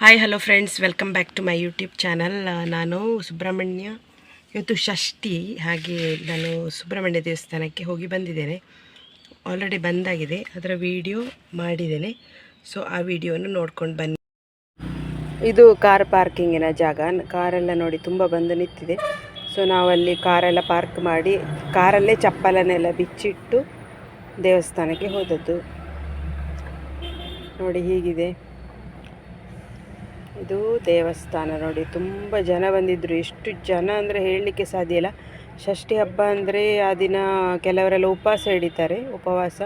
Hi hello friends, welcome back to my YouTube channel. ನಾನು ಸುಬ್ರಹ್ಮಣ್ಯ, ಇವತ್ತು ಷಷ್ಠಿ, ಹಾಗೆ ನಾನು ಸುಬ್ರಹ್ಮಣ್ಯ ದೇವಸ್ಥಾನಕ್ಕೆ ಹೋಗಿ ಬಂದಿದ್ದೇನೆ. ಆಲ್ರೆಡಿ ಬಂದಾಗಿದೆ, ಅದರ ವಿಡಿಯೋ ಮಾಡಿದ್ದೇನೆ. ಸೊ ಆ ವಿಡಿಯೋವನ್ನು ನೋಡ್ಕೊಂಡು ಬನ್ನಿ. ಇದು ಕಾರ್ ಪಾರ್ಕಿಂಗಿನ ಜಾಗ. ಕಾರೆಲ್ಲ ನೋಡಿ ತುಂಬ ಬಂದು ನಿಂತಿದೆ. ಸೊ ನಾವಲ್ಲಿ ಕಾರೆಲ್ಲ ಪಾರ್ಕ್ ಮಾಡಿ ಕಾರಲ್ಲೇ ಚಪ್ಪಲನ್ನೆಲ್ಲ ಬಿಚ್ಚಿಟ್ಟು ದೇವಸ್ಥಾನಕ್ಕೆ ಹೋದದ್ದು. ನೋಡಿ ಹೀಗಿದೆ ಇದು ದೇವಸ್ಥಾನ. ನೋಡಿ ತುಂಬ ಜನ ಬಂದಿದ್ದರು. ಎಷ್ಟು ಜನ ಅಂದರೆ ಹೇಳಲಿಕ್ಕೆ ಸಾಧ್ಯ ಇಲ್ಲ. ಷಷ್ಠಿ ಹಬ್ಬ ಅಂದರೆ ಆ ದಿನ ಕೆಲವರೆಲ್ಲ ಉಪವಾಸ ಹಿಡಿತಾರೆ. ಉಪವಾಸ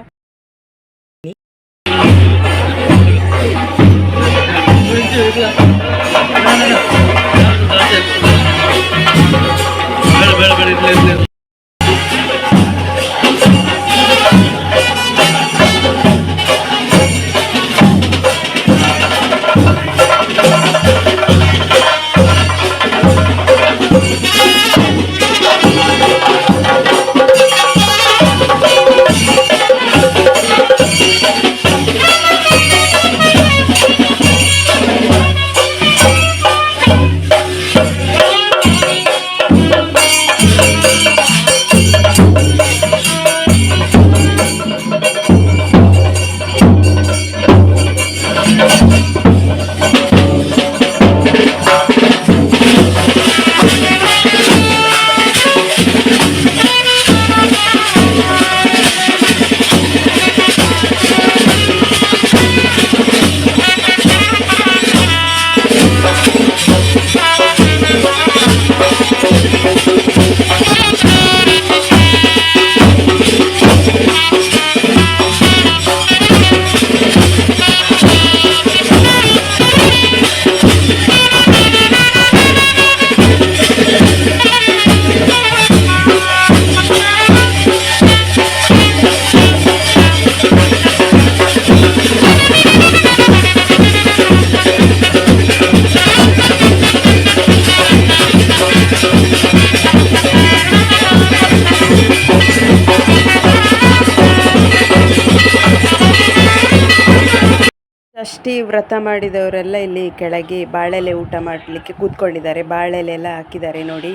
ಷಷ್ಠಿ ವ್ರತ ಮಾಡಿದವರೆಲ್ಲ ಇಲ್ಲಿ ಕೆಳಗೆ ಬಾಳೆಲೆ ಊಟ ಮಾಡಲಿಕ್ಕೆ ಕೂತ್ಕೊಂಡಿದ್ದಾರೆ. ಬಾಳೆಲೆ ಎಲ್ಲ ಹಾಕಿದ್ದಾರೆ ನೋಡಿ.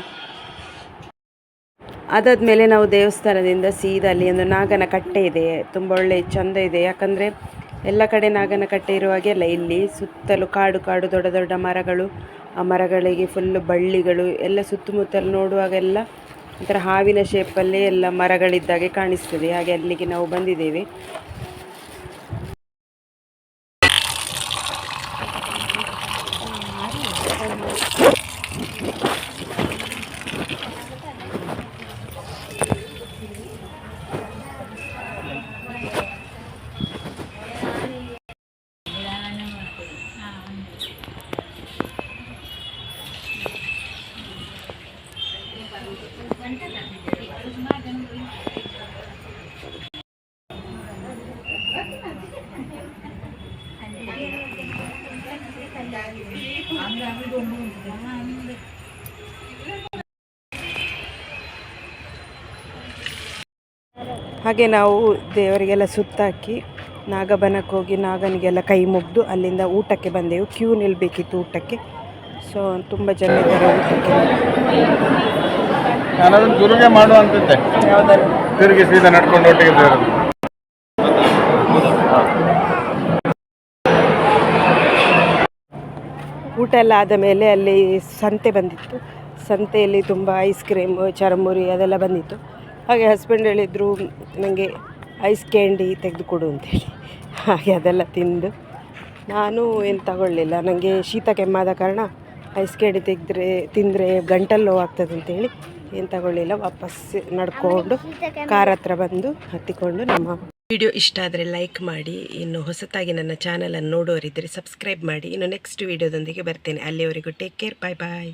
ಅದಾದಮೇಲೆ ನಾವು ದೇವಸ್ಥಾನದಿಂದ ಸೀದಾ ಅಲ್ಲಿ ಒಂದು ನಾಗನ ಕಟ್ಟೆ ಇದೆ. ತುಂಬ ಒಳ್ಳೆ ಚೆಂದ ಇದೆ. ಯಾಕಂದರೆ ಎಲ್ಲ ಕಡೆ ನಾಗನ ಕಟ್ಟೆ ಇರುವಾಗೆ ಅಲ್ಲ, ಇಲ್ಲಿ ಸುತ್ತಲೂ ಕಾಡು ಕಾಡು ದೊಡ್ಡ ದೊಡ್ಡ ಮರಗಳು, ಆ ಮರಗಳಿಗೆ ಫುಲ್ಲು ಬಳ್ಳಿಗಳು ಎಲ್ಲ ಸುತ್ತಮುತ್ತಲು ನೋಡುವಾಗೆಲ್ಲ ಒಂಥರ ಹಾವಿನ ಶೇಪಲ್ಲೇ ಎಲ್ಲ ಮರಗಳಿದ್ದಾಗೆ ಕಾಣಿಸ್ತದೆ. ಹಾಗೆ ಅಲ್ಲಿಗೆ ನಾವು ಬಂದಿದ್ದೇವೆ. ಹಾಗೆ ನಾವು ದೇವರಿಗೆಲ್ಲ ಸುತ್ತಾಕಿ ನಾಗಬನಕ್ಕೆ ಹೋಗಿ ನಾಗನಿಗೆಲ್ಲ ಕೈ ಮುಗಿದು ಅಲ್ಲಿಂದ ಊಟಕ್ಕೆ ಬಂದೆವು. ಕ್ಯೂ ನಿಲ್ಲಬೇಕಿತ್ತು ಊಟಕ್ಕೆ. ಸೊ ತುಂಬ ಜನ ಇದ್ದಾರೆ ಊಟಕ್ಕೆ. ನಾನದನ್ನು ಗುರುಗೆ ಮಾಡುವಂತಿದ್ದೆ. ತಿರುಗಿ ಸೀದಾ ನಡ್ಕೊಂಡು ಒಟ್ಟಿಗೆ ಸೇರೋದು. ಊಟ ಎಲ್ಲ ಆದ ಮೇಲೆ ಅಲ್ಲಿ ಸಂತೆ ಬಂದಿತ್ತು. ಸಂತೆಯಲ್ಲಿ ತುಂಬ ಐಸ್ ಕ್ರೀಮು, ಚರಮುರಿ ಅದೆಲ್ಲ ಬಂದಿತ್ತು. ಹಾಗೆ ಹಸ್ಬೆಂಡ್ ಹೇಳಿದರು ನನಗೆ ಐಸ್ ಕ್ಯಾಂಡಿ ತೆಗೆದುಕೊಡು ಅಂತೇಳಿ. ಹಾಗೆ ಅದೆಲ್ಲ ತಿಂದು ನಾನು ಏನು ತಗೊಳ್ಳಿಲ್ಲ. ನನಗೆ ಶೀತ ಕೆಮ್ಮಾದ ಕಾರಣ ಐಸ್ ಕ್ಯಾಂಡಿ ತಿಂದರೆ ಗಂಟಲು ನೋವಾಗ್ತದೆ ಅಂತೇಳಿ ಏನು ತಗೊಳ್ಳಿಲ್ಲ. ವಾಪಸ್ ನಡ್ಕೊಂಡು ಕಾರ್ ಹತ್ರ ಬಂದು ಹತ್ತಿಕೊಂಡು ನಮ್ಮ ವಿಡಿಯೋ ಇಷ್ಟ ಆದರೆ ಲೈಕ್ ಮಾಡಿ. ಇನ್ನು ಹೊಸತಾಗಿ ನನ್ನ ಚಾನಲನ್ನು ನೋಡೋರಿದ್ದರೆ ಸಬ್ಸ್ಕ್ರೈಬ್ ಮಾಡಿ. ಇನ್ನು ನೆಕ್ಸ್ಟ್ ವಿಡಿಯೋದೊಂದಿಗೆ ಬರ್ತೇನೆ. ಅಲ್ಲಿಯವರೆಗೂ ಟೇಕ್ ಕೇರ್. ಬಾಯ್ ಬಾಯ್.